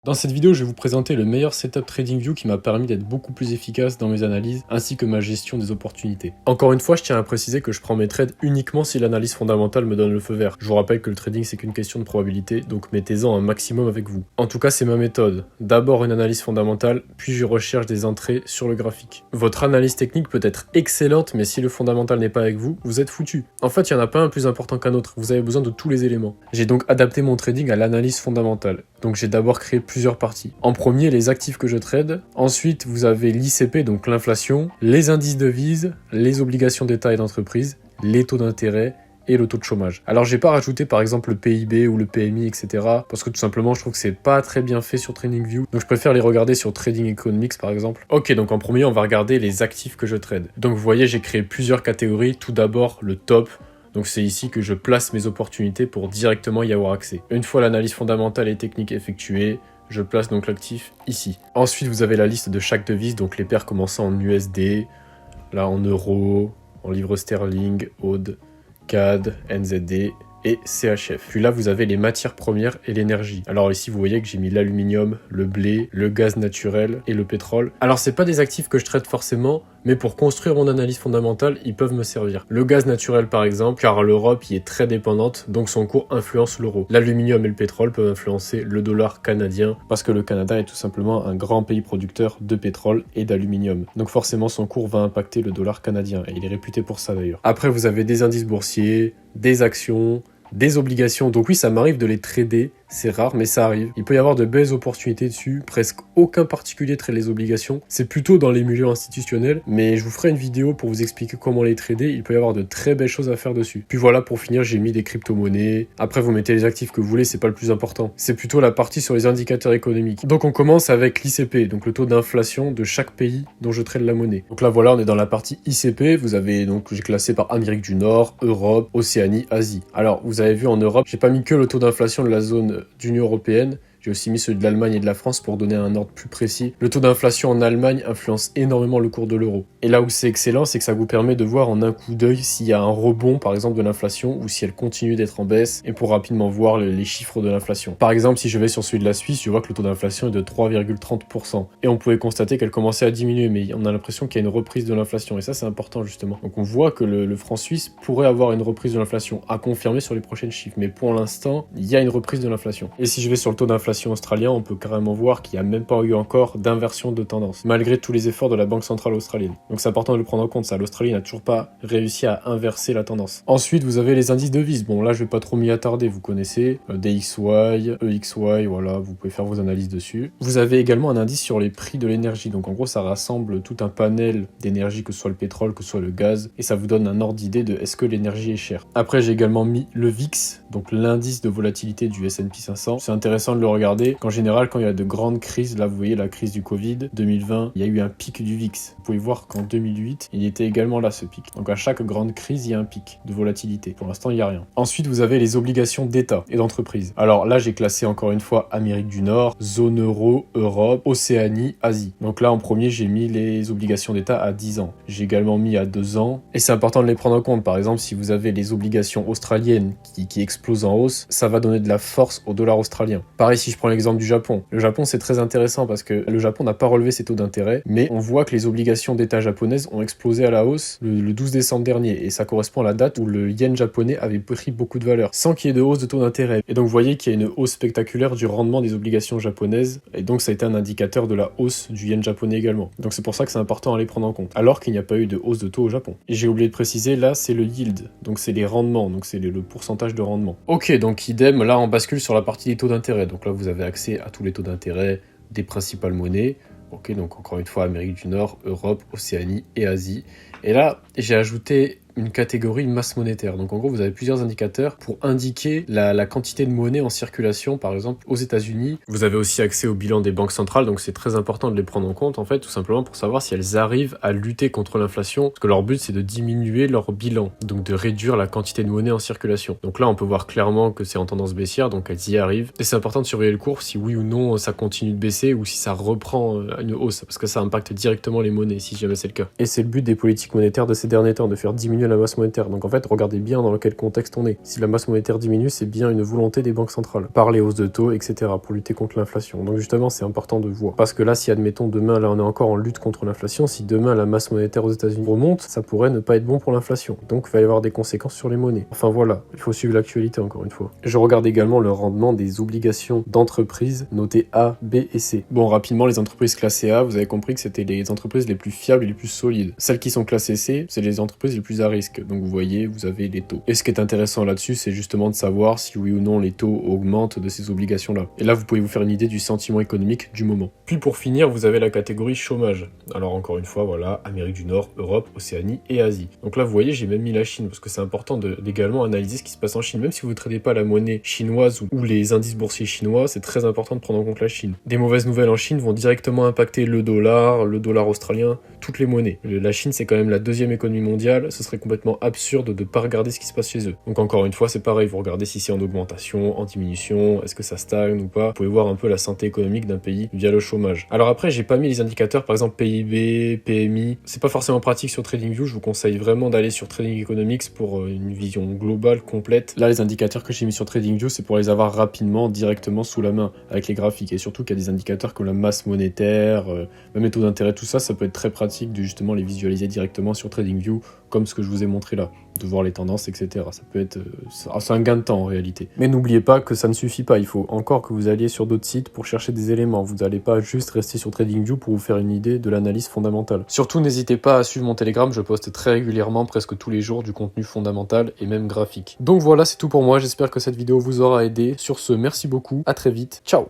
Dans cette vidéo, je vais vous présenter le meilleur setup TradingView qui m'a permis d'être beaucoup plus efficace dans mes analyses ainsi que ma gestion des opportunités. Encore une fois, je tiens à préciser que je prends mes trades uniquement si l'analyse fondamentale me donne le feu vert. Je vous rappelle que le trading c'est qu'une question de probabilité, donc mettez-en un maximum avec vous. En tout cas, c'est ma méthode. D'abord une analyse fondamentale, puis je recherche des entrées sur le graphique. Votre analyse technique peut être excellente, mais si le fondamental n'est pas avec vous, vous êtes foutu. En fait, il n'y en a pas un plus important qu'un autre, vous avez besoin de tous les éléments. J'ai donc adapté mon trading à l'analyse fondamentale. Donc j'ai d'abord créé plusieurs parties. En premier, les actifs que je trade. Ensuite, vous avez l'ICP, donc l'inflation, les indices de devises, les obligations d'État et d'entreprise, les taux d'intérêt et le taux de chômage. Alors j'ai pas rajouté par exemple le PIB ou le PMI, etc. parce que tout simplement je trouve que c'est pas très bien fait sur TradingView. Donc je préfère les regarder sur Trading Economics par exemple. Ok, donc en premier on va regarder les actifs que je trade. Donc vous voyez, j'ai créé plusieurs catégories. Tout d'abord le top. Donc c'est ici que je place mes opportunités pour directement y avoir accès. Une fois l'analyse fondamentale et technique effectuée, je place donc l'actif ici. Ensuite, vous avez la liste de chaque devise, donc les paires commençant en USD, là en euros, en livres sterling, AUD, CAD, NZD et CHF. Puis là, vous avez les matières premières et l'énergie. Alors ici, vous voyez que j'ai mis l'aluminium, le blé, le gaz naturel et le pétrole. Alors c'est pas des actifs que je traite forcément, mais pour construire mon analyse fondamentale, ils peuvent me servir. Le gaz naturel par exemple, car l'Europe y est très dépendante, donc son cours influence l'euro. L'aluminium et le pétrole peuvent influencer le dollar canadien, parce que le Canada est tout simplement un grand pays producteur de pétrole et d'aluminium. Donc forcément son cours va impacter le dollar canadien, et il est réputé pour ça d'ailleurs. Après vous avez des indices boursiers, des actions, des obligations, donc oui ça m'arrive de les trader, c'est rare mais ça arrive. Il peut y avoir de belles opportunités dessus, presque aucun particulier trade les obligations, c'est plutôt dans les milieux institutionnels, mais je vous ferai une vidéo pour vous expliquer comment les trader, il peut y avoir de très belles choses à faire dessus. Puis voilà, pour finir j'ai mis des crypto-monnaies, après vous mettez les actifs que vous voulez, c'est pas le plus important, c'est plutôt la partie sur les indicateurs économiques. Donc on commence avec l'ICP, donc le taux d'inflation de chaque pays dont je trade la monnaie. Donc là voilà, on est dans la partie ICP, vous avez donc, j'ai classé par Amérique du Nord, Europe, Océanie, Asie. Alors vous avez vu en Europe, j'ai pas mis que le taux d'inflation de la zone d'Union européenne, j'ai aussi mis ceux de l'Allemagne et de la France pour donner un ordre plus précis. Le taux d'inflation en Allemagne influence énormément le cours de l'euro. Et là où c'est excellent, c'est que ça vous permet de voir en un coup d'œil s'il y a un rebond par exemple de l'inflation ou si elle continue d'être en baisse et pour rapidement voir les chiffres de l'inflation. Par exemple, si je vais sur celui de la Suisse, je vois que le taux d'inflation est de 3,30%. Et on pouvait constater qu'elle commençait à diminuer, mais on a l'impression qu'il y a une reprise de l'inflation. Et ça, c'est important justement. Donc on voit que le franc suisse pourrait avoir une reprise de l'inflation à confirmer sur les prochaines chiffres. Mais pour l'instant, il y a une reprise de l'inflation. Et si je vais sur le taux d'inflation australien, on peut carrément voir qu'il n'y a même pas eu encore d'inversion de tendance, malgré tous les efforts de la Banque centrale australienne. Donc c'est important de le prendre en compte, ça. L'Australie n'a toujours pas réussi à inverser la tendance. Ensuite, vous avez les indices de devises. Bon, là, je vais pas trop m'y attarder, vous connaissez. DXY, EXY, voilà, vous pouvez faire vos analyses dessus. Vous avez également un indice sur les prix de l'énergie. Donc en gros, ça rassemble tout un panel d'énergie, que ce soit le pétrole, que ce soit le gaz, et ça vous donne un ordre d'idée de est-ce que l'énergie est chère. Après, j'ai également mis le VIX, donc l'indice de volatilité du S&P 500. C'est intéressant de le regarder. En général, quand il y a de grandes crises, là vous voyez la crise du Covid, 2020, il y a eu un pic du VIX. Vous pouvez voir qu'en 2008, il était également là ce pic. Donc à chaque grande crise, il y a un pic de volatilité. Pour l'instant, il n'y a rien. Ensuite, vous avez les obligations d'État et d'entreprise. Alors là, j'ai classé encore une fois Amérique du Nord, zone euro, Europe, Océanie, Asie. Donc là, en premier, j'ai mis les obligations d'État à 10 ans. J'ai également mis à 2 ans. Et c'est important de les prendre en compte. Par exemple, si vous avez les obligations australiennes qui explosent en hausse, ça va donner de la force au dollar australien. Pareil, si je prends l'exemple du Japon. Le Japon, c'est très intéressant parce que le Japon n'a pas relevé ses taux d'intérêt, mais on voit que les obligations d'État japonaises ont explosé à la hausse le 12 décembre dernier, et ça correspond à la date où le yen japonais avait pris beaucoup de valeur, sans qu'il y ait de hausse de taux d'intérêt. Et donc vous voyez qu'il y a une hausse spectaculaire du rendement des obligations japonaises, et donc ça a été un indicateur de la hausse du yen japonais également. Donc c'est pour ça que c'est important à les prendre en compte, alors qu'il n'y a pas eu de hausse de taux au Japon. Et j'ai oublié de préciser, là c'est le yield, donc c'est les rendements, donc c'est le pourcentage de rendement. Ok, donc idem, là on bascule sur la partie des taux d'intérêt, donc là vous avez accès à tous les taux d'intérêt des principales monnaies. Ok, donc encore une fois Amérique du Nord, Europe, Océanie et Asie. Et là, j'ai ajouté une catégorie masse monétaire. Donc en gros, vous avez plusieurs indicateurs pour indiquer la quantité de monnaie en circulation, par exemple aux États-Unis. Vous avez aussi accès au bilan des banques centrales, donc c'est très important de les prendre en compte, en fait, tout simplement pour savoir si elles arrivent à lutter contre l'inflation, parce que leur but, c'est de diminuer leur bilan, donc de réduire la quantité de monnaie en circulation. Donc là, on peut voir clairement que c'est en tendance baissière, donc elles y arrivent. Et c'est important de surveiller le cours, si oui ou non ça continue de baisser, ou si ça reprend une hausse, parce que ça impacte directement les monnaies, si jamais c'est le cas. Et c'est le but des politiques monétaires de ces derniers temps, de faire diminuer diminuer la masse monétaire. Donc en fait, regardez bien dans quel contexte on est. Si la masse monétaire diminue, c'est bien une volonté des banques centrales, par les hausses de taux, etc., pour lutter contre l'inflation. Donc justement, c'est important de voir. Parce que là, si admettons demain, là on est encore en lutte contre l'inflation, si demain la masse monétaire aux États-Unis remonte, ça pourrait ne pas être bon pour l'inflation. Donc il va y avoir des conséquences sur les monnaies. Enfin voilà, il faut suivre l'actualité encore une fois. Je regarde également le rendement des obligations d'entreprises notées A, B et C. Bon, rapidement, les entreprises classées A, vous avez compris que c'était les entreprises les plus fiables et les plus solides. Celles qui sont classées C, c'est les entreprises les plus à risque. Donc vous voyez, vous avez les taux. Et ce qui est intéressant là-dessus, c'est justement de savoir si oui ou non les taux augmentent de ces obligations-là. Et là, vous pouvez vous faire une idée du sentiment économique du moment. Puis pour finir, vous avez la catégorie chômage. Alors encore une fois, voilà, Amérique du Nord, Europe, Océanie et Asie. Donc là, vous voyez, j'ai même mis la Chine, parce que c'est important d'également analyser ce qui se passe en Chine. Même si vous ne tradez pas la monnaie chinoise ou les indices boursiers chinois, c'est très important de prendre en compte la Chine. Des mauvaises nouvelles en Chine vont directement impacter le dollar australien, toutes les monnaies. La Chine, c'est quand même la deuxième économie mondiale, ce serait complètement absurde de ne pas regarder ce qui se passe chez eux. Donc encore une fois, c'est pareil, vous regardez si c'est en augmentation, en diminution, est-ce que ça stagne ou pas. Vous pouvez voir un peu la santé économique d'un pays via le chômage. Alors après, j'ai pas mis les indicateurs, par exemple PIB, PMI, c'est pas forcément pratique sur TradingView, je vous conseille vraiment d'aller sur Trading Economics pour une vision globale, complète. Là, les indicateurs que j'ai mis sur TradingView, c'est pour les avoir rapidement, directement sous la main, avec les graphiques, et surtout qu'il y a des indicateurs comme la masse monétaire, même les taux d'intérêt, tout ça, ça peut être très pratique de justement les visualiser directement sur TradingView, comme ce que je vous ai montré là, de voir les tendances, etc. Ça peut être... c'est un gain de temps en réalité. Mais n'oubliez pas que ça ne suffit pas, il faut encore que vous alliez sur d'autres sites pour chercher des éléments. Vous n'allez pas juste rester sur TradingView pour vous faire une idée de l'analyse fondamentale. Surtout, n'hésitez pas à suivre mon Telegram, je poste très régulièrement, presque tous les jours, du contenu fondamental et même graphique. Donc voilà, c'est tout pour moi, j'espère que cette vidéo vous aura aidé. Sur ce, merci beaucoup, à très vite, ciao.